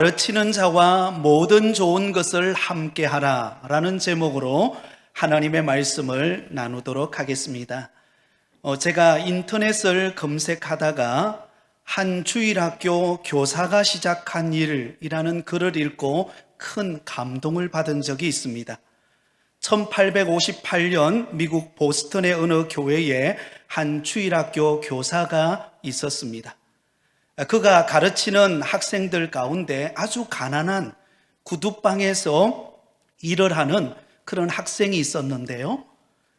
가르치는 자와 모든 좋은 것을 함께 하라 라는 제목으로 하나님의 말씀을 나누도록 하겠습니다. 제가 인터넷을 검색하다가 한 주일학교 교사가 시작한 일이라는 글을 읽고 큰 감동을 받은 적이 있습니다. 1858년 미국 보스턴의 어느 교회에 한 주일학교 교사가 있었습니다. 그가 가르치는 학생들 가운데 아주 가난한 구두방에서 일을 하는 그런 학생이 있었는데요.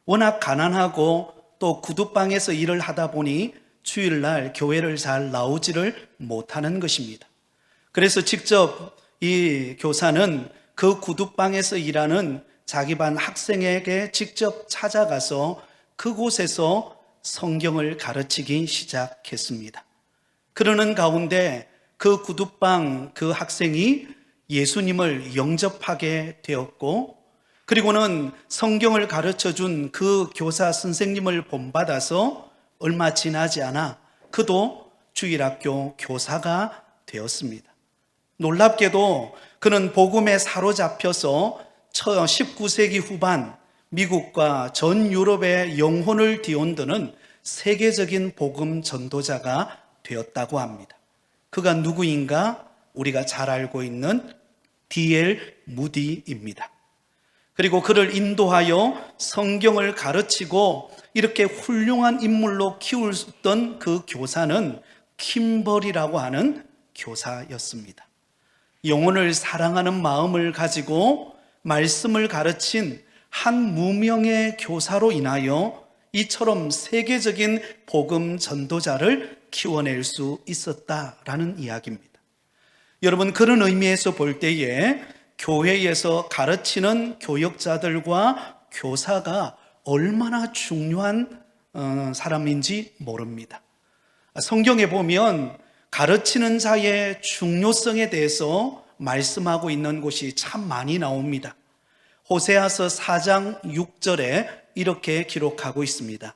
워낙 가난하고 또 구두방에서 일을 하다 보니 주일날 교회를 잘 나오지를 못하는 것입니다. 그래서 직접 이 교사는 그 구두방에서 일하는 자기 반 학생에게 직접 찾아가서 그곳에서 성경을 가르치기 시작했습니다. 그러는 가운데 그 구두방 그 학생이 예수님을 영접하게 되었고, 그리고는 성경을 가르쳐준 그 교사 선생님을 본받아서 얼마 지나지 않아 그도 주일학교 교사가 되었습니다. 놀랍게도 그는 복음에 사로잡혀서 19세기 후반 미국과 전 유럽의 영혼을 뒤흔드는 세계적인 복음 전도자가 되었다고 합니다. 그가 누구인가? 우리가 잘 알고 있는 D.L. 무디입니다. 그리고 그를 인도하여 성경을 가르치고 이렇게 훌륭한 인물로 키웠던 그 교사는 킴벌이라고 하는 교사였습니다. 영혼을 사랑하는 마음을 가지고 말씀을 가르친 한 무명의 교사로 인하여 이처럼 세계적인 복음 전도자를 키워낼 수 있었다라는 이야기입니다. 여러분, 그런 의미에서 볼 때에 교회에서 가르치는 교역자들과 교사가 얼마나 중요한 사람인지 모릅니다. 성경에 보면 가르치는 자의 중요성에 대해서 말씀하고 있는 곳이 참 많이 나옵니다. 호세아서 4장 6절에 이렇게 기록하고 있습니다.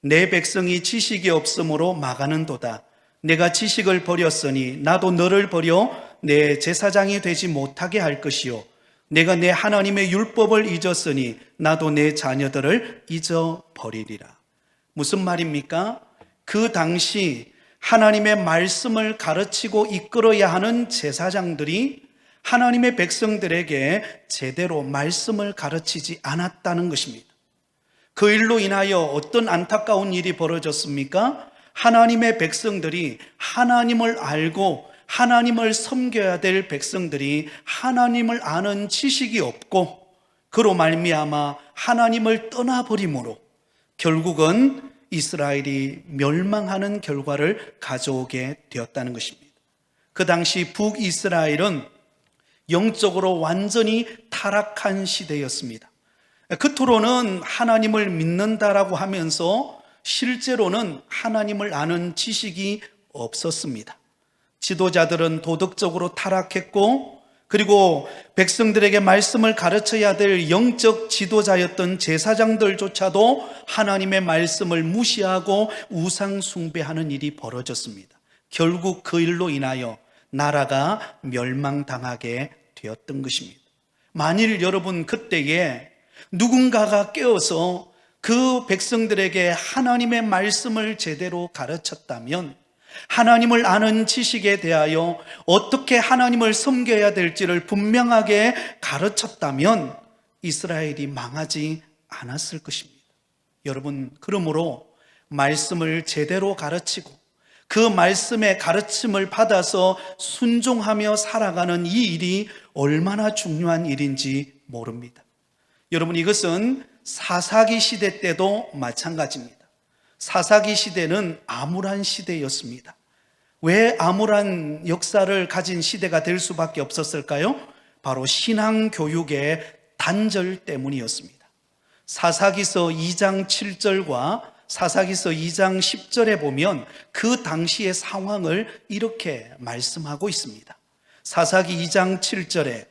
내 백성이 지식이 없으므로 망하는도다. 내가 지식을 버렸으니 나도 너를 버려 내 제사장이 되지 못하게 할 것이요, 내가 내 하나님의 율법을 잊었으니 나도 내 자녀들을 잊어버리리라. 무슨 말입니까? 그 당시 하나님의 말씀을 가르치고 이끌어야 하는 제사장들이 하나님의 백성들에게 제대로 말씀을 가르치지 않았다는 것입니다. 그 일로 인하여 어떤 안타까운 일이 벌어졌습니까? 하나님의 백성들이 하나님을 알고 하나님을 섬겨야 될 백성들이 하나님을 아는 지식이 없고 그로 말미암아 하나님을 떠나버림으로 결국은 이스라엘이 멸망하는 결과를 가져오게 되었다는 것입니다. 그 당시 북이스라엘은 영적으로 완전히 타락한 시대였습니다. 겉으로는 하나님을 믿는다라고 하면서 실제로는 하나님을 아는 지식이 없었습니다. 지도자들은 도덕적으로 타락했고, 그리고 백성들에게 말씀을 가르쳐야 될 영적 지도자였던 제사장들조차도 하나님의 말씀을 무시하고 우상 숭배하는 일이 벌어졌습니다. 결국 그 일로 인하여 나라가 멸망당하게 되었던 것입니다. 만일 여러분 그때에 누군가가 깨어서 그 백성들에게 하나님의 말씀을 제대로 가르쳤다면, 하나님을 아는 지식에 대하여 어떻게 하나님을 섬겨야 될지를 분명하게 가르쳤다면 이스라엘이 망하지 않았을 것입니다. 여러분, 그러므로 말씀을 제대로 가르치고 그 말씀의 가르침을 받아서 순종하며 살아가는 이 일이 얼마나 중요한 일인지 모릅니다. 여러분, 이것은 사사기 시대 때도 마찬가지입니다. 사사기 시대는 암울한 시대였습니다. 왜 암울한 역사를 가진 시대가 될 수밖에 없었을까요? 바로 신앙교육의 단절 때문이었습니다. 사사기서 2장 7절과 사사기서 2장 10절에 보면 그 당시의 상황을 이렇게 말씀하고 있습니다. 사사기 2장 7절에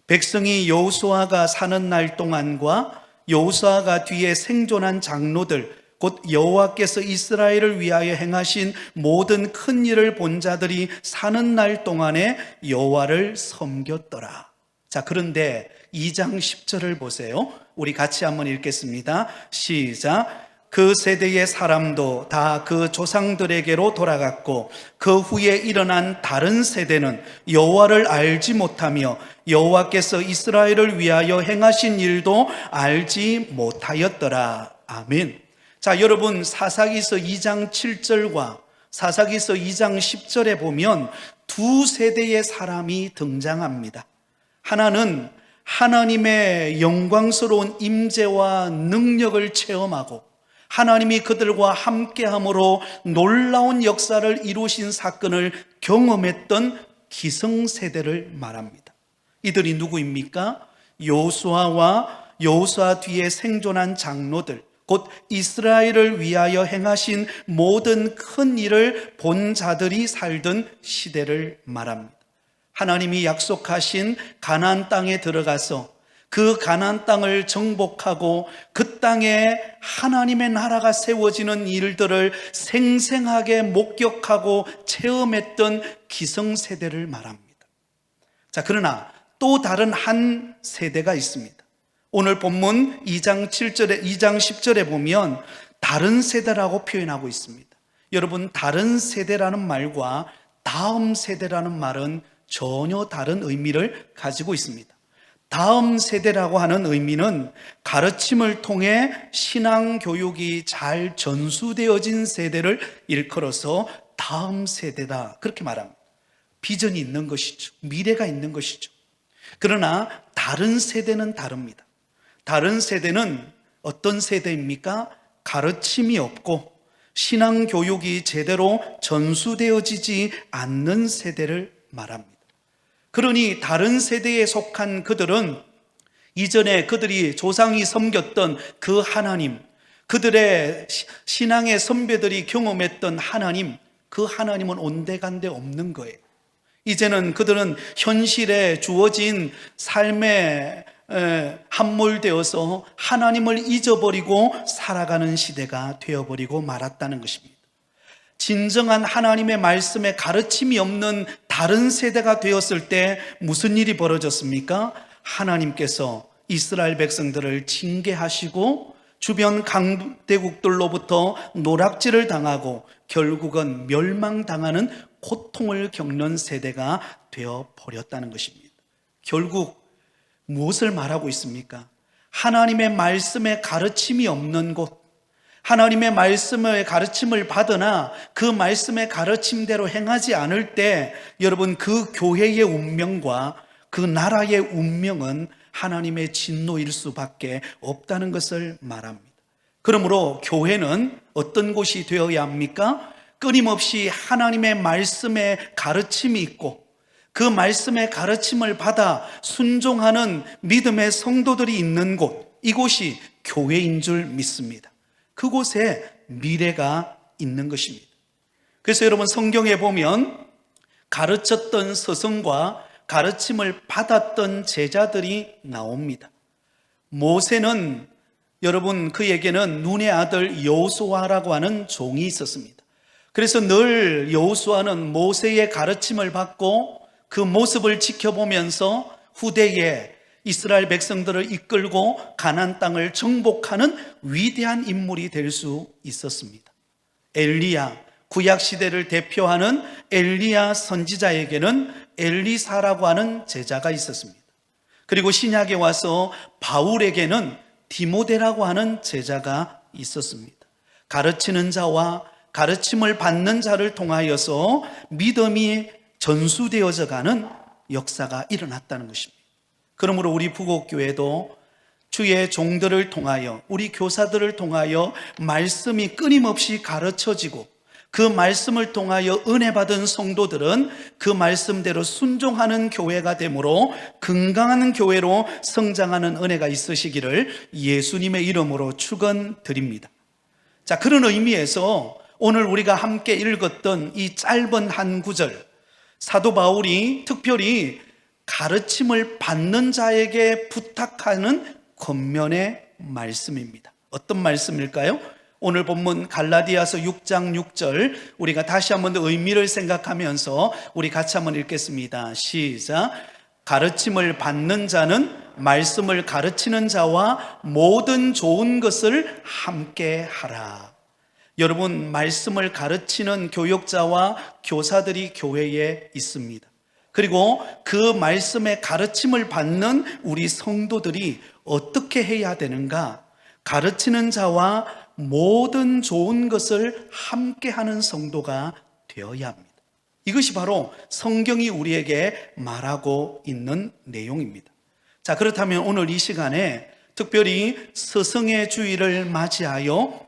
백성이 여호수아가 사는 날 동안과 여호수아가 뒤에 생존한 장로들 곧 여호와께서 이스라엘을 위하여 행하신 모든 큰 일을 본 자들이 사는 날 동안에 여호와를 섬겼더라. 자, 그런데 2장 10절을 보세요. 우리 같이 한번 읽겠습니다. 시작. 그 세대의 사람도 다 그 조상들에게로 돌아갔고 그 후에 일어난 다른 세대는 여호와를 알지 못하며 여호와께서 이스라엘을 위하여 행하신 일도 알지 못하였더라. 아멘. 자, 여러분, 사사기서 2장 7절과 사사기서 2장 10절에 보면 두 세대의 사람이 등장합니다. 하나는 하나님의 영광스러운 임재와 능력을 체험하고 하나님이 그들과 함께함으로 놀라운 역사를 이루신 사건을 경험했던 기성세대를 말합니다. 이들이 누구입니까? 여호수아와 여호수아 뒤에 생존한 장로들, 곧 이스라엘을 위하여 행하신 모든 큰 일을 본 자들이 살던 시대를 말합니다. 하나님이 약속하신 가나안 땅에 들어가서 그 가나안 땅을 정복하고 그 땅에 하나님의 나라가 세워지는 일들을 생생하게 목격하고 체험했던 기성세대를 말합니다. 자, 그러나 또 다른 한 세대가 있습니다. 오늘 본문 2장 10절에 보면 다른 세대라고 표현하고 있습니다. 여러분, 다른 세대라는 말과 다음 세대라는 말은 전혀 다른 의미를 가지고 있습니다. 다음 세대라고 하는 의미는 가르침을 통해 신앙 교육이 잘 전수되어진 세대를 일컬어서 다음 세대다, 그렇게 말합니다. 비전이 있는 것이죠. 미래가 있는 것이죠. 그러나 다른 세대는 다릅니다. 다른 세대는 어떤 세대입니까? 가르침이 없고 신앙 교육이 제대로 전수되어지지 않는 세대를 말합니다. 그러니 다른 세대에 속한 그들은 이전에 그들이 조상이 섬겼던 그 하나님, 그들의 신앙의 선배들이 경험했던 하나님, 그 하나님은 온데간데 없는 거예요. 이제는 그들은 현실에 주어진 삶에 함몰되어서 하나님을 잊어버리고 살아가는 시대가 되어버리고 말았다는 것입니다. 진정한 하나님의 말씀에 가르침이 없는 다른 세대가 되었을 때 무슨 일이 벌어졌습니까? 하나님께서 이스라엘 백성들을 징계하시고 주변 강대국들로부터 노략질을 당하고 결국은 멸망당하는 고통을 겪는 세대가 되어버렸다는 것입니다. 결국 무엇을 말하고 있습니까? 하나님의 말씀에 가르침이 없는 곳, 하나님의 말씀의 가르침을 받으나 그 말씀의 가르침대로 행하지 않을 때 여러분, 그 교회의 운명과 그 나라의 운명은 하나님의 진노일 수밖에 없다는 것을 말합니다. 그러므로 교회는 어떤 곳이 되어야 합니까? 끊임없이 하나님의 말씀에 가르침이 있고 그 말씀의 가르침을 받아 순종하는 믿음의 성도들이 있는 곳, 이곳이 교회인 줄 믿습니다. 그곳에 미래가 있는 것입니다. 그래서 여러분, 성경에 보면 가르쳤던 스승과 가르침을 받았던 제자들이 나옵니다. 모세는 여러분, 그에게는 눈의 아들 여호수아라고 하는 종이 있었습니다. 그래서 늘 여호수아는 모세의 가르침을 받고 그 모습을 지켜보면서 후대에 이스라엘 백성들을 이끌고 가나안 땅을 정복하는 위대한 인물이 될 수 있었습니다. 엘리야, 구약 시대를 대표하는 엘리야 선지자에게는 엘리사라고 하는 제자가 있었습니다. 그리고 신약에 와서 바울에게는 디모데라고 하는 제자가 있었습니다. 가르치는 자와 가르침을 받는 자를 통하여서 믿음이 전수되어져 가는 역사가 일어났다는 것입니다. 그러므로 우리 부곡교회도 주의 종들을 통하여, 우리 교사들을 통하여 말씀이 끊임없이 가르쳐지고 그 말씀을 통하여 은혜 받은 성도들은 그 말씀대로 순종하는 교회가 되므로 건강한 교회로 성장하는 은혜가 있으시기를 예수님의 이름으로 축원드립니다. 자, 그런 의미에서 오늘 우리가 함께 읽었던 이 짧은 한 구절, 사도 바울이 특별히 가르침을 받는 자에게 부탁하는 권면의 말씀입니다. 어떤 말씀일까요? 오늘 본문 갈라디아서 6장 6절 우리가 다시 한번 더 의미를 생각하면서 우리 같이 한번 읽겠습니다. 시작. 가르침을 받는 자는 말씀을 가르치는 자와 모든 좋은 것을 함께 하라. 여러분, 말씀을 가르치는 교역자와 교사들이 교회에 있습니다. 그리고 그 말씀의 가르침을 받는 우리 성도들이 어떻게 해야 되는가? 가르치는 자와 모든 좋은 것을 함께 하는 성도가 되어야 합니다. 이것이 바로 성경이 우리에게 말하고 있는 내용입니다. 자, 그렇다면 오늘 이 시간에 특별히 스승의 주일을 맞이하여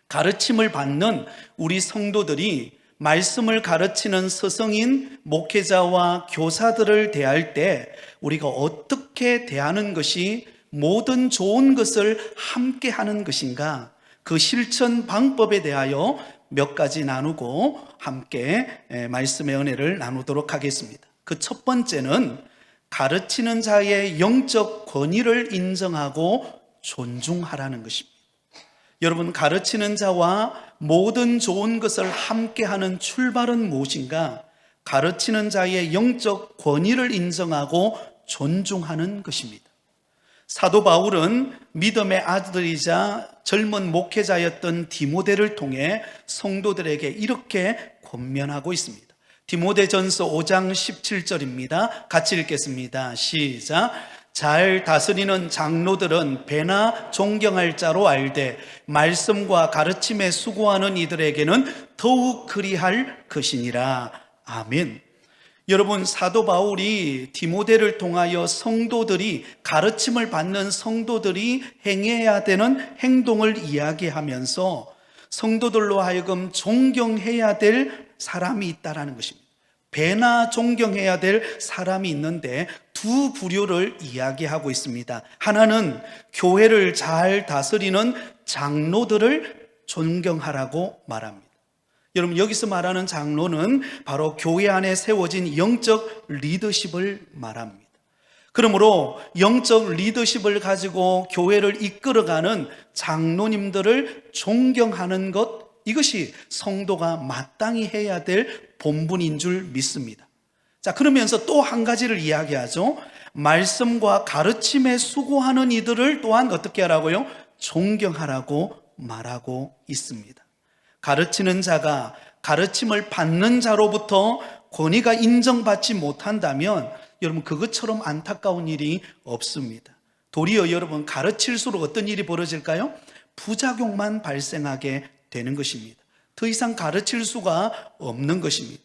가르침을 받는 우리 성도들이 말씀을 가르치는 스승인 목회자와 교사들을 대할 때 우리가 어떻게 대하는 것이 모든 좋은 것을 함께 하는 것인가? 그 실천 방법에 대하여 몇 가지 나누고 함께 말씀의 은혜를 나누도록 하겠습니다. 그 첫 번째는 가르치는 자의 영적 권위를 인정하고 존중하라는 것입니다. 여러분, 가르치는 자와 모든 좋은 것을 함께하는 출발은 무엇인가? 가르치는 자의 영적 권위를 인정하고 존중하는 것입니다. 사도 바울은 믿음의 아들이자 젊은 목회자였던 디모데를 통해 성도들에게 이렇게 권면하고 있습니다. 디모데전서 5장 17절입니다. 같이 읽겠습니다. 시작. 잘 다스리는 장로들은 배나 존경할 자로 알되 말씀과 가르침에 수고하는 이들에게는 더욱 그리할 것이니라. 아멘. 여러분, 사도 바울이 디모데를 통하여 성도들이 가르침을 받는 성도들이 행해야 되는 행동을 이야기하면서 성도들로 하여금 존경해야 될 사람이 있다라는 것입니다. 배나 존경해야 될 사람이 있는데 두 부류를 이야기하고 있습니다. 하나는 교회를 잘 다스리는 장로들을 존경하라고 말합니다. 여러분, 여기서 말하는 장로는 바로 교회 안에 세워진 영적 리더십을 말합니다. 그러므로 영적 리더십을 가지고 교회를 이끌어가는 장로님들을 존경하는 것, 이것이 성도가 마땅히 해야 될 본분인 줄 믿습니다. 자, 그러면서 또 한 가지를 이야기하죠. 말씀과 가르침에 수고하는 이들을 또한 어떻게 하라고요? 존경하라고 말하고 있습니다. 가르치는 자가 가르침을 받는 자로부터 권위가 인정받지 못한다면 여러분, 그것처럼 안타까운 일이 없습니다. 도리어 여러분, 가르칠수록 어떤 일이 벌어질까요? 부작용만 발생하게 되는 것입니다. 더 이상 가르칠 수가 없는 것입니다.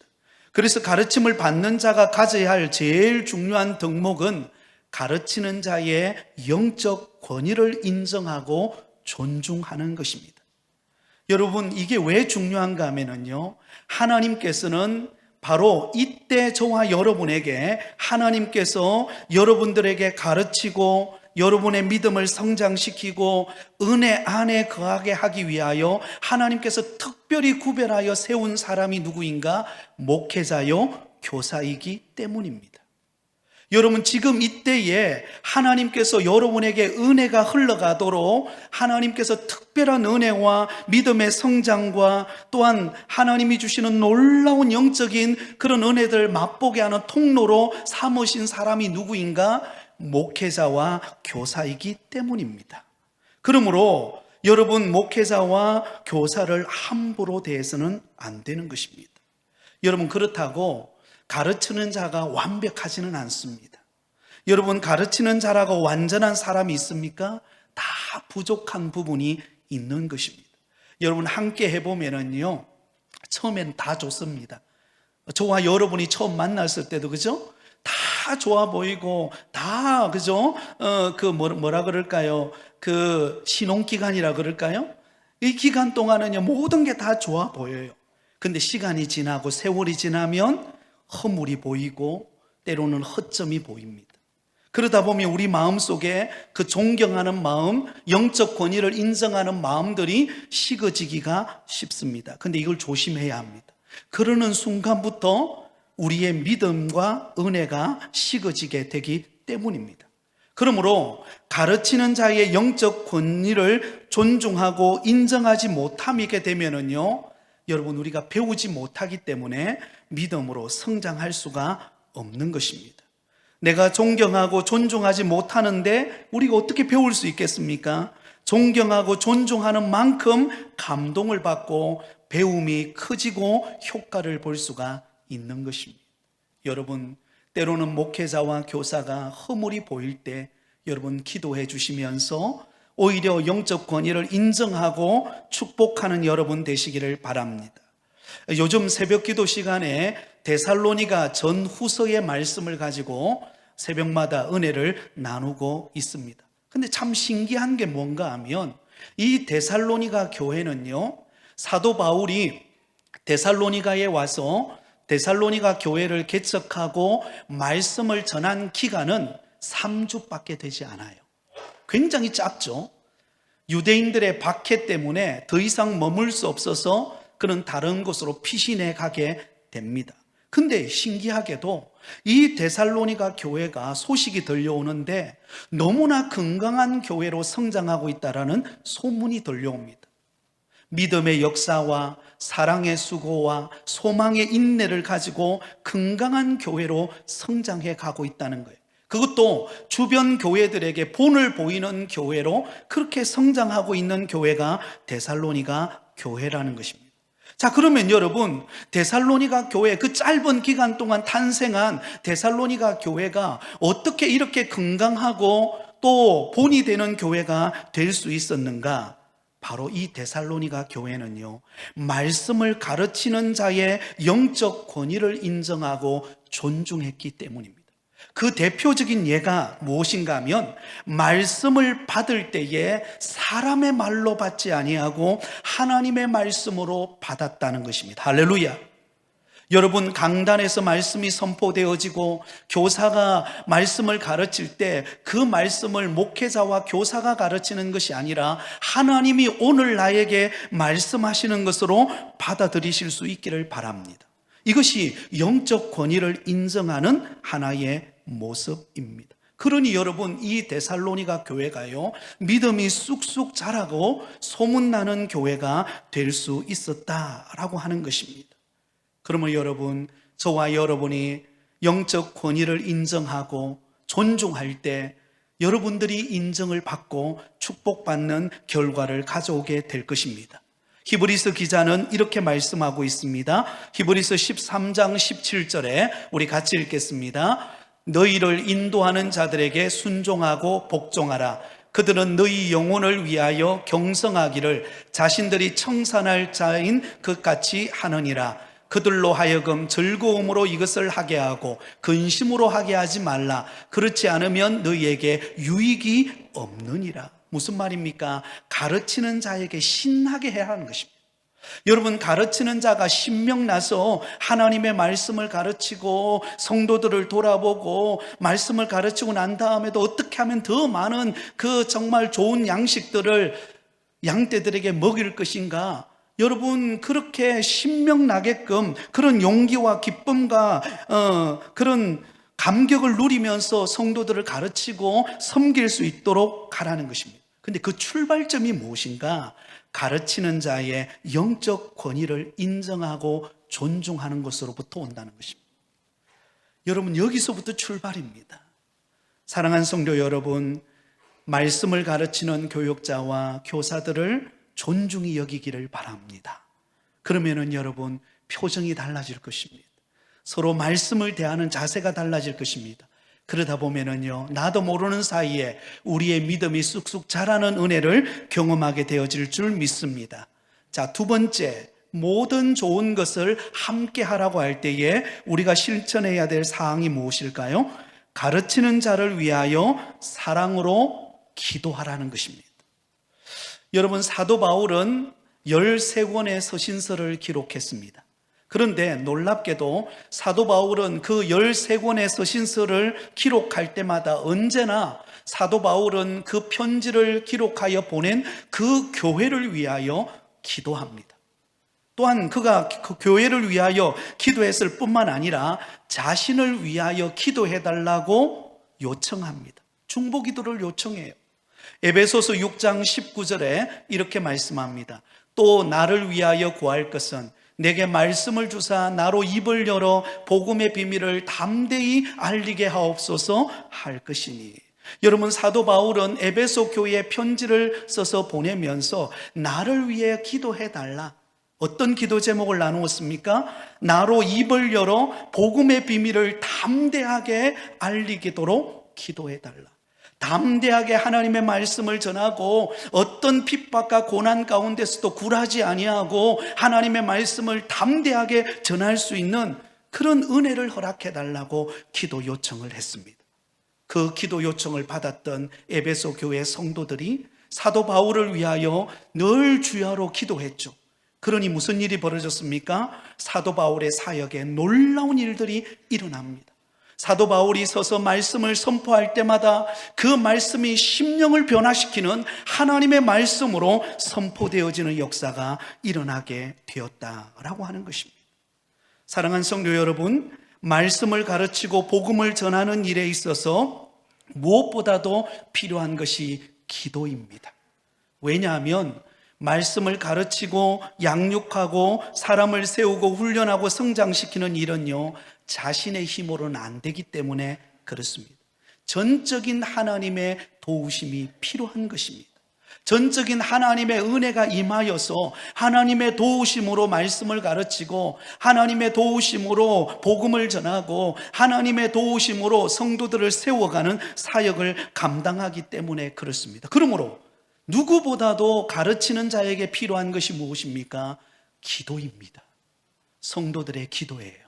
그래서 가르침을 받는 자가 가져야 할 제일 중요한 덕목은 가르치는 자의 영적 권위를 인정하고 존중하는 것입니다. 여러분, 이게 왜 중요한가 하면요, 하나님께서는 바로 이때 저와 여러분에게 하나님께서 여러분들에게 가르치고 여러분의 믿음을 성장시키고 은혜 안에 거하게 하기 위하여 하나님께서 특별히 구별하여 세운 사람이 누구인가? 목회자요, 교사이기 때문입니다. 여러분, 지금 이때에 하나님께서 여러분에게 은혜가 흘러가도록 하나님께서 특별한 은혜와 믿음의 성장과 또한 하나님이 주시는 놀라운 영적인 그런 은혜들을 맛보게 하는 통로로 삼으신 사람이 누구인가? 목회자와 교사이기 때문입니다. 그러므로 여러분, 목회자와 교사를 함부로 대해서는 안 되는 것입니다. 여러분, 그렇다고 가르치는 자가 완벽하지는 않습니다. 여러분, 가르치는 자라고 완전한 사람이 있습니까? 다 부족한 부분이 있는 것입니다. 여러분, 함께 해보면은요, 처음엔 다 좋습니다. 저와 여러분이 처음 만났을 때도, 그죠? 다 좋아 보이고, 다, 그죠? 뭐라 그럴까요? 신혼기간이라 그럴까요? 이 기간 동안은요, 모든 게 다 좋아 보여요. 근데 시간이 지나고 세월이 지나면 허물이 보이고 때로는 허점이 보입니다. 그러다 보면 우리 마음속에 그 존경하는 마음, 영적 권위를 인정하는 마음들이 식어지기가 쉽습니다. 근데 이걸 조심해야 합니다. 그러는 순간부터 우리의 믿음과 은혜가 식어지게 되기 때문입니다. 그러므로 가르치는 자의 영적 권위를 존중하고 인정하지 못함이게 되면은요, 여러분, 우리가 배우지 못하기 때문에 믿음으로 성장할 수가 없는 것입니다. 내가 존경하고 존중하지 못하는데 우리가 어떻게 배울 수 있겠습니까? 존경하고 존중하는 만큼 감동을 받고 배움이 커지고 효과를 볼 수가 있는 것입니다. 여러분, 때로는 목회자와 교사가 허물이 보일 때 여러분 기도해 주시면서 오히려 영적 권위를 인정하고 축복하는 여러분 되시기를 바랍니다. 요즘 새벽 기도 시간에 데살로니가 전후서의 말씀을 가지고 새벽마다 은혜를 나누고 있습니다. 근데 참 신기한 게 뭔가 하면 이 데살로니가 교회는요, 사도 바울이 데살로니가에 와서 데살로니가 교회를 개척하고 말씀을 전한 기간은 3주밖에 되지 않아요. 굉장히 짧죠. 유대인들의 박해 때문에 더 이상 머물 수 없어서 그는 다른 곳으로 피신해 가게 됩니다. 근데 신기하게도 이 데살로니가 교회가 소식이 들려오는데 너무나 건강한 교회로 성장하고 있다라는 소문이 들려옵니다. 믿음의 역사와 사랑의 수고와 소망의 인내를 가지고 건강한 교회로 성장해 가고 있다는 거예요. 그것도 주변 교회들에게 본을 보이는 교회로 그렇게 성장하고 있는 교회가 데살로니가 교회라는 것입니다. 자, 그러면 여러분, 데살로니가 교회, 그 짧은 기간 동안 탄생한 데살로니가 교회가 어떻게 이렇게 건강하고 또 본이 되는 교회가 될 수 있었는가? 바로 이 데살로니가 교회는요, 말씀을 가르치는 자의 영적 권위를 인정하고 존중했기 때문입니다. 그 대표적인 예가 무엇인가 하면 말씀을 받을 때에 사람의 말로 받지 아니하고 하나님의 말씀으로 받았다는 것입니다. 할렐루야. 여러분, 강단에서 말씀이 선포되어지고 교사가 말씀을 가르칠 때 그 말씀을 목회자와 교사가 가르치는 것이 아니라 하나님이 오늘 나에게 말씀하시는 것으로 받아들이실 수 있기를 바랍니다. 이것이 영적 권위를 인정하는 하나의 모습입니다. 그러니 여러분, 이 데살로니가 교회가요, 믿음이 쑥쑥 자라고 소문나는 교회가 될 수 있었다라고 하는 것입니다. 그러면 여러분, 저와 여러분이 영적 권위를 인정하고 존중할 때 여러분들이 인정을 받고 축복받는 결과를 가져오게 될 것입니다. 히브리서 기자는 이렇게 말씀하고 있습니다. 히브리서 13장 17절에 우리 같이 읽겠습니다. 너희를 인도하는 자들에게 순종하고 복종하라. 그들은 너희 영혼을 위하여 경성하기를 자신들이 청산할 자인 것 같이 하느니라. 그들로 하여금 즐거움으로 이것을 하게 하고 근심으로 하게 하지 말라. 그렇지 않으면 너희에게 유익이 없느니라. 무슨 말입니까? 가르치는 자에게 신나게 해야 하는 것입니다. 여러분, 가르치는 자가 신명나서 하나님의 말씀을 가르치고 성도들을 돌아보고 말씀을 가르치고 난 다음에도 어떻게 하면 더 많은 그 정말 좋은 양식들을 양떼들에게 먹일 것인가? 여러분, 그렇게 신명나게끔 그런 용기와 기쁨과 그런 감격을 누리면서 성도들을 가르치고 섬길 수 있도록 하라는 것입니다. 근데 그 출발점이 무엇인가? 가르치는 자의 영적 권위를 인정하고 존중하는 것으로부터 온다는 것입니다. 여러분, 여기서부터 출발입니다. 사랑하는 성도 여러분, 말씀을 가르치는 교육자와 교사들을 존중히 여기기를 바랍니다. 그러면은 여러분, 표정이 달라질 것입니다. 서로 말씀을 대하는 자세가 달라질 것입니다. 그러다 보면은요, 나도 모르는 사이에 우리의 믿음이 쑥쑥 자라는 은혜를 경험하게 되어질 줄 믿습니다. 자, 두 번째, 모든 좋은 것을 함께 하라고 할 때에 우리가 실천해야 될 사항이 무엇일까요? 가르치는 자를 위하여 사랑으로 기도하라는 것입니다. 여러분, 사도 바울은 13권의 서신서를 기록했습니다. 그런데 놀랍게도 사도 바울은 그 13권의 서신서를 기록할 때마다 언제나 사도 바울은 그 편지를 기록하여 보낸 그 교회를 위하여 기도합니다. 또한 그가 그 교회를 위하여 기도했을 뿐만 아니라 자신을 위하여 기도해달라고 요청합니다. 중보기도를 요청해요. 에베소서 6장 19절에 이렇게 말씀합니다. 또 나를 위하여 구할 것은 내게 말씀을 주사 나로 입을 열어 복음의 비밀을 담대히 알리게 하옵소서 할 것이니. 여러분, 사도 바울은 에베소 교회에 편지를 써서 보내면서 나를 위해 기도해 달라. 어떤 기도 제목을 나누었습니까? 나로 입을 열어 복음의 비밀을 담대하게 알리도록 기도해 달라. 담대하게 하나님의 말씀을 전하고 어떤 핍박과 고난 가운데서도 굴하지 아니하고 하나님의 말씀을 담대하게 전할 수 있는 그런 은혜를 허락해 달라고 기도 요청을 했습니다. 그 기도 요청을 받았던 에베소 교회 성도들이 사도 바울을 위하여 늘 주야로 기도했죠. 그러니 무슨 일이 벌어졌습니까? 사도 바울의 사역에 놀라운 일들이 일어납니다. 사도 바울이 서서 말씀을 선포할 때마다 그 말씀이 심령을 변화시키는 하나님의 말씀으로 선포되어지는 역사가 일어나게 되었다라고 하는 것입니다. 사랑하는 성도 여러분, 말씀을 가르치고 복음을 전하는 일에 있어서 무엇보다도 필요한 것이 기도입니다. 왜냐하면 말씀을 가르치고 양육하고 사람을 세우고 훈련하고 성장시키는 일은요, 자신의 힘으로는 안 되기 때문에 그렇습니다. 전적인 하나님의 도우심이 필요한 것입니다. 전적인 하나님의 은혜가 임하여서 하나님의 도우심으로 말씀을 가르치고 하나님의 도우심으로 복음을 전하고 하나님의 도우심으로 성도들을 세워가는 사역을 감당하기 때문에 그렇습니다. 그러므로 누구보다도 가르치는 자에게 필요한 것이 무엇입니까? 기도입니다. 성도들의 기도예요.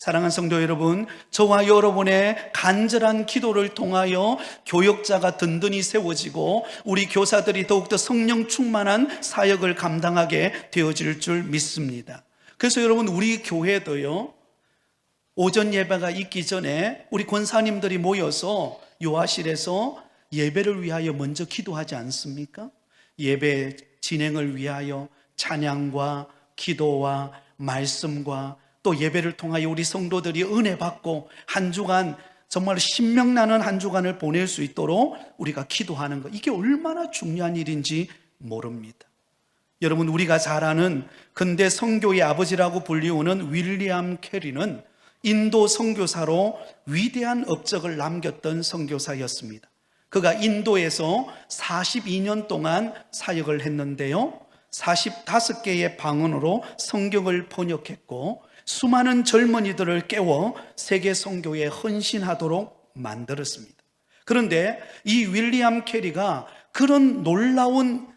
사랑하는 성도 여러분, 저와 여러분의 간절한 기도를 통하여 교역자가 든든히 세워지고 우리 교사들이 더욱더 성령 충만한 사역을 감당하게 되어질 줄 믿습니다. 그래서 여러분, 우리 교회도요, 오전 예배가 있기 전에 우리 권사님들이 모여서 요하실에서 예배를 위하여 먼저 기도하지 않습니까? 예배 진행을 위하여 찬양과 기도와 말씀과 또 예배를 통하여 우리 성도들이 은혜 받고 한 주간 정말 신명나는 한 주간을 보낼 수 있도록 우리가 기도하는 것, 이게 얼마나 중요한 일인지 모릅니다. 여러분, 우리가 잘 아는 근대 선교의 아버지라고 불리우는 윌리엄 캐리는 인도 선교사로 위대한 업적을 남겼던 선교사였습니다. 그가 인도에서 42년 동안 사역을 했는데요, 45개의 방언으로 성경을 번역했고 수많은 젊은이들을 깨워 세계 선교에 헌신하도록 만들었습니다. 그런데 이 윌리엄 캐리가 그런 놀라운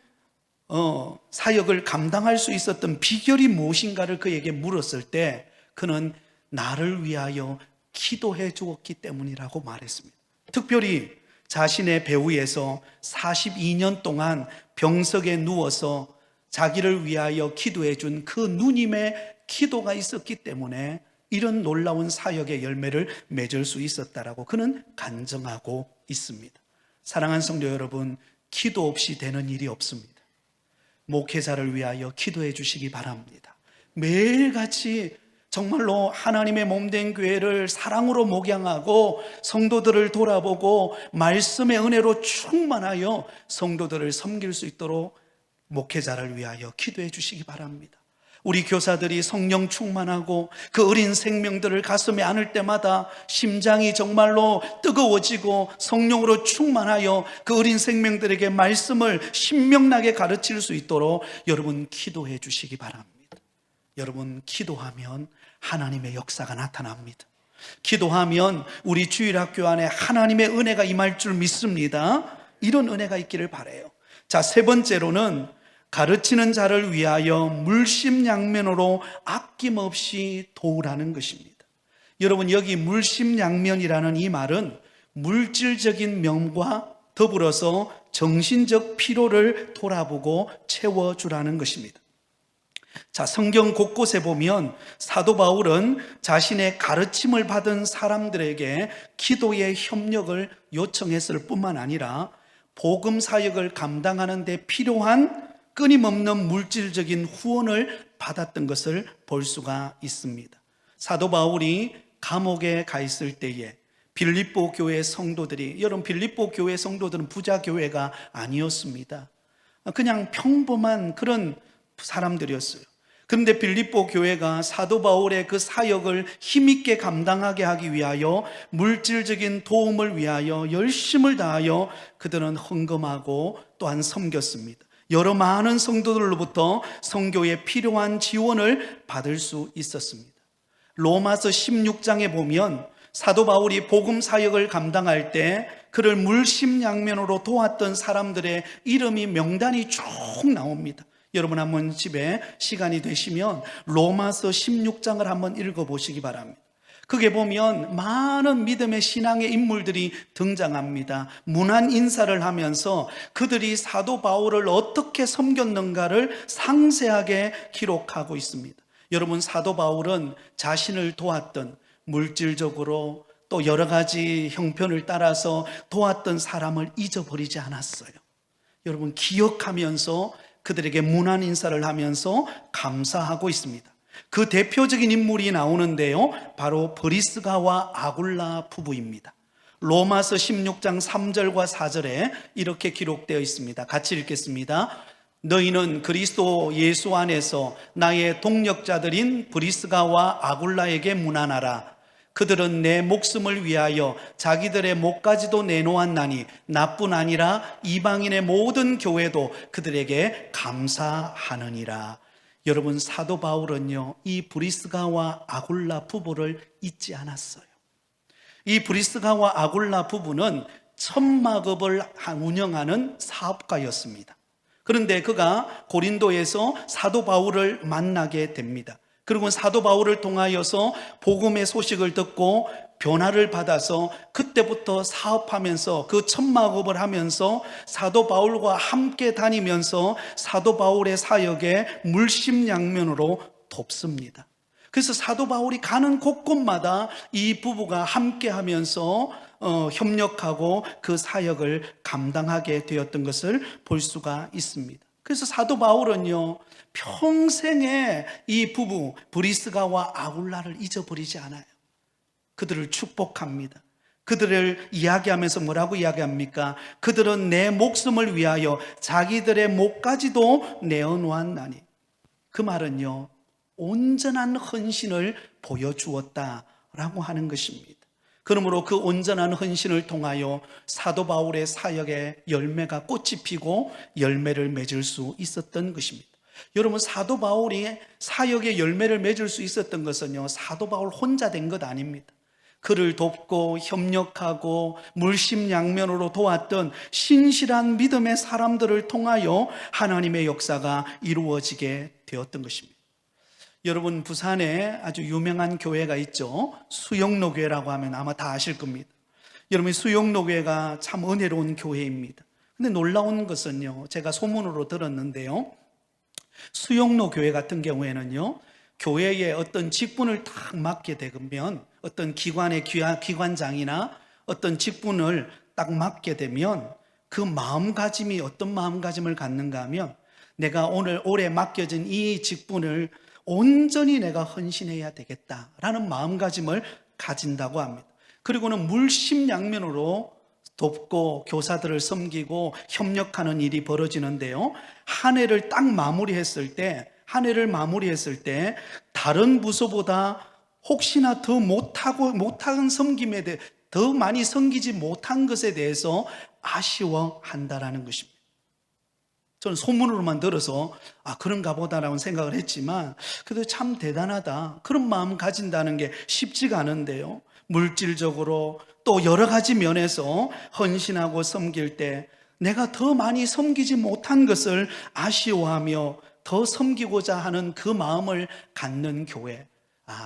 사역을 감당할 수 있었던 비결이 무엇인가를 그에게 물었을 때 그는 나를 위하여 기도해 주었기 때문이라고 말했습니다. 특별히 자신의 배후에서 42년 동안 병석에 누워서 자기를 위하여 기도해 준 그 누님의 기도가 있었기 때문에 이런 놀라운 사역의 열매를 맺을 수 있었다라고 그는 간증하고 있습니다. 사랑하는 성도 여러분, 기도 없이 되는 일이 없습니다. 목회자를 위하여 기도해 주시기 바랍니다. 매일같이 정말로 하나님의 몸된 교회를 사랑으로 목양하고 성도들을 돌아보고 말씀의 은혜로 충만하여 성도들을 섬길 수 있도록 목회자를 위하여 기도해 주시기 바랍니다. 우리 교사들이 성령 충만하고 그 어린 생명들을 가슴에 안을 때마다 심장이 정말로 뜨거워지고 성령으로 충만하여 그 어린 생명들에게 말씀을 신명나게 가르칠 수 있도록 여러분 기도해 주시기 바랍니다. 여러분, 기도하면 하나님의 역사가 나타납니다. 기도하면 우리 주일학교 안에 하나님의 은혜가 임할 줄 믿습니다. 이런 은혜가 있기를 바라요. 자, 세 번째로는 가르치는 자를 위하여 물심양면으로 아낌없이 도우라는 것입니다. 여러분, 여기 물심양면이라는 이 말은 물질적인 면과 더불어서 정신적 피로를 돌아보고 채워주라는 것입니다. 자, 성경 곳곳에 보면 사도 바울은 자신의 가르침을 받은 사람들에게 기도의 협력을 요청했을 뿐만 아니라 복음 사역을 감당하는 데 필요한 끊임없는 물질적인 후원을 받았던 것을 볼 수가 있습니다. 사도 바울이 감옥에 가 있을 때에 빌립보 교회 성도들이, 여러분 빌립보 교회 성도들은 부자 교회가 아니었습니다. 그냥 평범한 그런 사람들이었어요. 그런데 빌립보 교회가 사도 바울의 그 사역을 힘있게 감당하게 하기 위하여, 물질적인 도움을 위하여 열심을 다하여 그들은 헌금하고 또한 섬겼습니다. 여러 많은 성도들로부터 선교에 필요한 지원을 받을 수 있었습니다. 로마서 16장에 보면 사도 바울이 복음 사역을 감당할 때 그를 물심양면으로 도왔던 사람들의 이름이, 명단이 쭉 나옵니다. 여러분 한번 집에 시간이 되시면 로마서 16장을 한번 읽어보시기 바랍니다. 거기에 보면 많은 믿음의 신앙의 인물들이 등장합니다. 문안 인사를 하면서 그들이 사도 바울을 어떻게 섬겼는가를 상세하게 기록하고 있습니다. 여러분, 사도 바울은 자신을 도왔던, 물질적으로 또 여러 가지 형편을 따라서 도왔던 사람을 잊어버리지 않았어요. 여러분, 기억하면서 그들에게 문안 인사를 하면서 감사하고 있습니다. 그 대표적인 인물이 나오는데요, 바로 브리스가와 아굴라 부부입니다. 로마서 16장 3절과 4절에 이렇게 기록되어 있습니다. 같이 읽겠습니다. 너희는 그리스도 예수 안에서 나의 동력자들인 브리스가와 아굴라에게 문안하라. 그들은 내 목숨을 위하여 자기들의 목까지도 내놓았나니 나뿐 아니라 이방인의 모든 교회도 그들에게 감사하느니라. 여러분, 사도 바울은요, 이 브리스가와 아굴라 부부를 잊지 않았어요. 이 브리스가와 아굴라 부부는 천막업을 운영하는 사업가였습니다. 그런데 그가 고린도에서 사도 바울을 만나게 됩니다. 그리고 사도 바울을 통하여서 복음의 소식을 듣고 변화를 받아서 그때부터 사업하면서, 그 천막업을 하면서 사도 바울과 함께 다니면서 사도 바울의 사역에 물심양면으로 돕습니다. 그래서 사도 바울이 가는 곳곳마다 이 부부가 함께 하면서 협력하고 그 사역을 감당하게 되었던 것을 볼 수가 있습니다. 그래서 사도 바울은요, 평생에 이 부부 브리스가와 아굴라를 잊어버리지 않아요. 그들을 축복합니다. 그들을 이야기하면서 뭐라고 이야기합니까? 그들은 내 목숨을 위하여 자기들의 목까지도 내어놓았나니. 그 말은요, 온전한 헌신을 보여주었다라고 하는 것입니다. 그러므로 그 온전한 헌신을 통하여 사도 바울의 사역에 열매가, 꽃이 피고 열매를 맺을 수 있었던 것입니다. 여러분, 사도 바울이 사역에 열매를 맺을 수 있었던 것은요, 사도 바울 혼자 된 것 아닙니다. 그를 돕고 협력하고 물심양면으로 도왔던 신실한 믿음의 사람들을 통하여 하나님의 역사가 이루어지게 되었던 것입니다. 여러분, 부산에 아주 유명한 교회가 있죠. 수영로 교회라고 하면 아마 다 아실 겁니다. 여러분, 수영로 교회가 참 은혜로운 교회입니다. 근데 놀라운 것은요, 제가 소문으로 들었는데요, 수영로 교회 같은 경우에는요, 교회에 어떤 직분을 딱 맡게 되면, 어떤 기관의 기관장이나 어떤 직분을 딱 맡게 되면 그 마음가짐이 어떤 마음가짐을 갖는가 하면, 내가 올해 맡겨진 이 직분을 온전히 내가 헌신해야 되겠다라는 마음가짐을 가진다고 합니다. 그리고는 물심양면으로 돕고 교사들을 섬기고 협력하는 일이 벌어지는데요, 한 해를 딱 마무리했을 때, 다른 부서보다 혹시나 더 못한 섬김에 대해, 더 많이 섬기지 못한 것에 대해서 아쉬워한다라는 것입니다. 저는 소문으로만 들어서 그런가 보다라고 생각을 했지만, 그래도 참 대단하다, 그런 마음 가진다는 게 쉽지가 않은데요, 물질적으로 또 여러 가지 면에서 헌신하고 섬길 때 내가 더 많이 섬기지 못한 것을 아쉬워하며 더 섬기고자 하는 그 마음을 갖는 교회,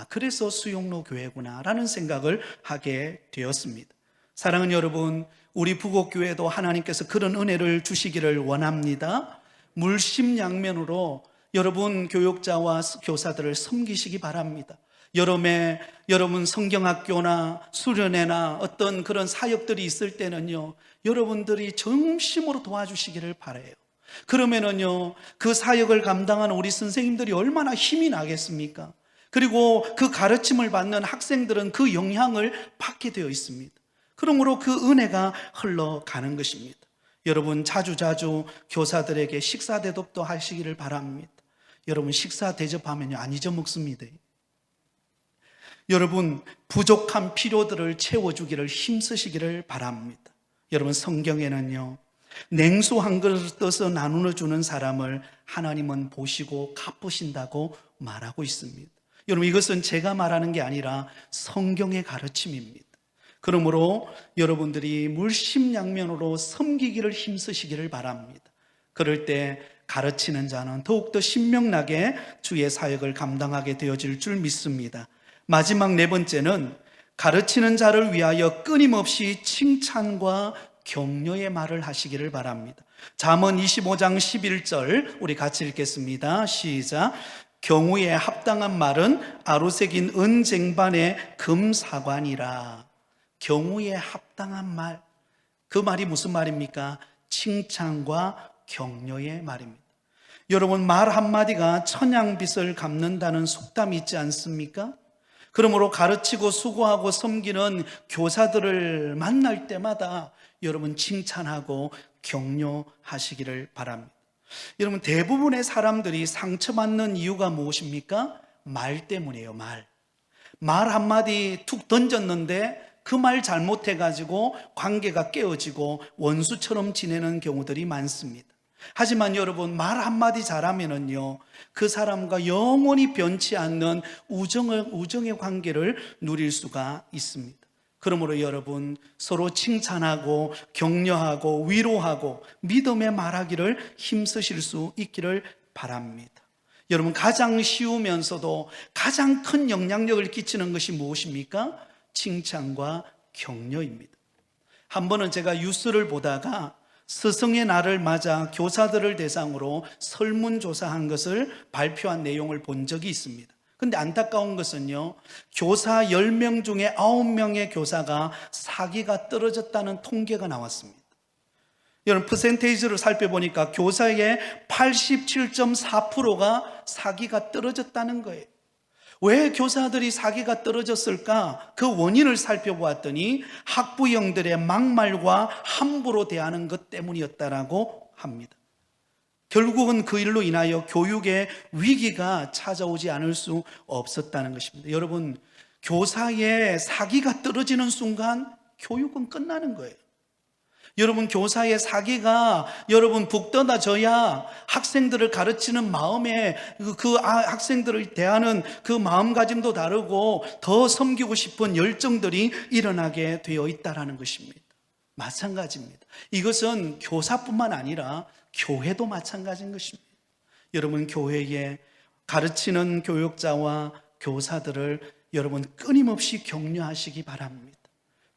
그래서 수용로 교회구나라는 생각을 하게 되었습니다. 사랑하는 여러분, 우리 부곡교회도 하나님께서 그런 은혜를 주시기를 원합니다. 물심양면으로 여러분 교육자와 교사들을 섬기시기 바랍니다. 여러분 성경학교나 수련회나 어떤 그런 사역들이 있을 때는요, 여러분들이 정심으로 도와주시기를 바라요. 그러면은요, 그 사역을 감당하는 우리 선생님들이 얼마나 힘이 나겠습니까? 그리고 그 가르침을 받는 학생들은 그 영향을 받게 되어 있습니다. 그러므로 그 은혜가 흘러가는 것입니다. 여러분, 자주자주 교사들에게 식사 대접도 하시기를 바랍니다. 여러분, 식사 대접하면요, 안 잊어먹습니다. 여러분, 부족한 필요들을 채워주기를 힘쓰시기를 바랍니다. 여러분, 성경에는요, 냉수 한 그릇 떠서 나누어 주는 사람을 하나님은 보시고 갚으신다고 말하고 있습니다. 여러분, 이것은 제가 말하는 게 아니라 성경의 가르침입니다. 그러므로 여러분들이 물심양면으로 섬기기를 힘쓰시기를 바랍니다. 그럴 때 가르치는 자는 더욱더 신명나게 주의 사역을 감당하게 되어질 줄 믿습니다. 마지막 네 번째는 가르치는 자를 위하여 끊임없이 칭찬과 격려의 말을 하시기를 바랍니다. 잠언 25장 11절 우리 같이 읽겠습니다. 시작. 경우에 합당한 말은 아로새긴 은쟁반의 금사관이라. 경우에 합당한 말, 그 말이 무슨 말입니까? 칭찬과 격려의 말입니다. 여러분, 말 한마디가 천냥빚을 갚는다는 속담이 있지 않습니까? 그러므로 가르치고 수고하고 섬기는 교사들을 만날 때마다 여러분 칭찬하고 격려하시기를 바랍니다. 여러분, 대부분의 사람들이 상처받는 이유가 무엇입니까? 말 때문이에요. 말 한마디 툭 던졌는데 그 말 잘못해가지고 관계가 깨어지고 원수처럼 지내는 경우들이 많습니다. 하지만 여러분, 말 한마디 잘하면은요, 그 사람과 영원히 변치 않는 우정의 관계를 누릴 수가 있습니다. 그러므로 여러분, 서로 칭찬하고 격려하고 위로하고 믿음의 말하기를 힘쓰실 수 있기를 바랍니다. 여러분, 가장 쉬우면서도 가장 큰 영향력을 끼치는 것이 무엇입니까? 칭찬과 격려입니다. 한 번은 제가 뉴스를 보다가 스승의 날을 맞아 교사들을 대상으로 설문조사한 것을 발표한 내용을 본 적이 있습니다. 근데 안타까운 것은요, 교사 10명 중에 9명의 교사가 사기가 떨어졌다는 통계가 나왔습니다. 여러분, 퍼센테이지를 살펴보니까 교사의 87.4%가 사기가 떨어졌다는 거예요. 왜 교사들이 사기가 떨어졌을까? 그 원인을 살펴보았더니 학부형들의 막말과 함부로 대하는 것 때문이었다라고 합니다. 결국은 그 일로 인하여 교육의 위기가 찾아오지 않을 수 없었다는 것입니다. 여러분, 교사의 사기가 떨어지는 순간 교육은 끝나는 거예요. 여러분, 교사의 사기가 여러분 북돋아져야 학생들을 가르치는 마음에 그 학생들을 대하는 그 마음가짐도 다르고 더 섬기고 싶은 열정들이 일어나게 되어 있다는 것입니다. 마찬가지입니다. 이것은 교사뿐만 아니라 교회도 마찬가지인 것입니다. 여러분, 교회에 가르치는 교육자와 교사들을 여러분 끊임없이 격려하시기 바랍니다.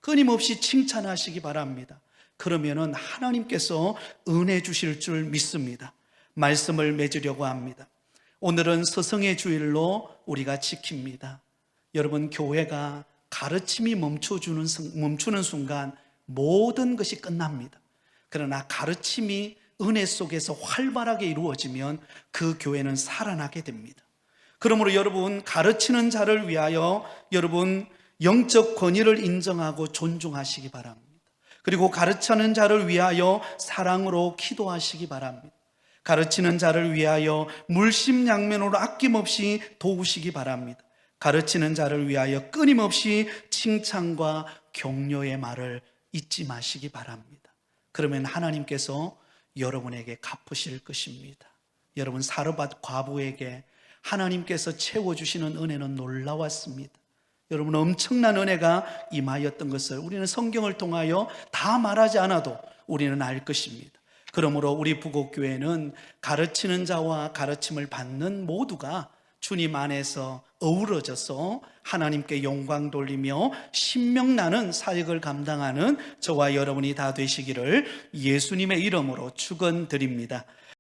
끊임없이 칭찬하시기 바랍니다. 그러면은 하나님께서 은혜 주실 줄 믿습니다. 말씀을 맺으려고 합니다. 오늘은 스승의 주일로 우리가 지킵니다. 여러분, 교회가 가르침이 멈추는 순간 모든 것이 끝납니다. 그러나 가르침이 은혜 속에서 활발하게 이루어지면 그 교회는 살아나게 됩니다. 그러므로 여러분, 가르치는 자를 위하여 여러분 영적 권위를 인정하고 존중하시기 바랍니다. 그리고 가르치는 자를 위하여 사랑으로 기도하시기 바랍니다. 가르치는 자를 위하여 물심양면으로 아낌없이 도우시기 바랍니다. 가르치는 자를 위하여 끊임없이 칭찬과 격려의 말을 잊지 마시기 바랍니다. 그러면 하나님께서 여러분에게 갚으실 것입니다. 여러분, 사르밧 과부에게 하나님께서 채워주시는 은혜는 놀라웠습니다. 여러분, 엄청난 은혜가 임하였던 것을 우리는 성경을 통하여 다 말하지 않아도 우리는 알 것입니다. 그러므로 우리 부곡교회는 가르치는 자와 가르침을 받는 모두가 주님 안에서 어우러져서 하나님께 영광 돌리며 신명나는 사역을 감당하는 저와 여러분이 다 되시기를 예수님의 이름으로 축원드립니다.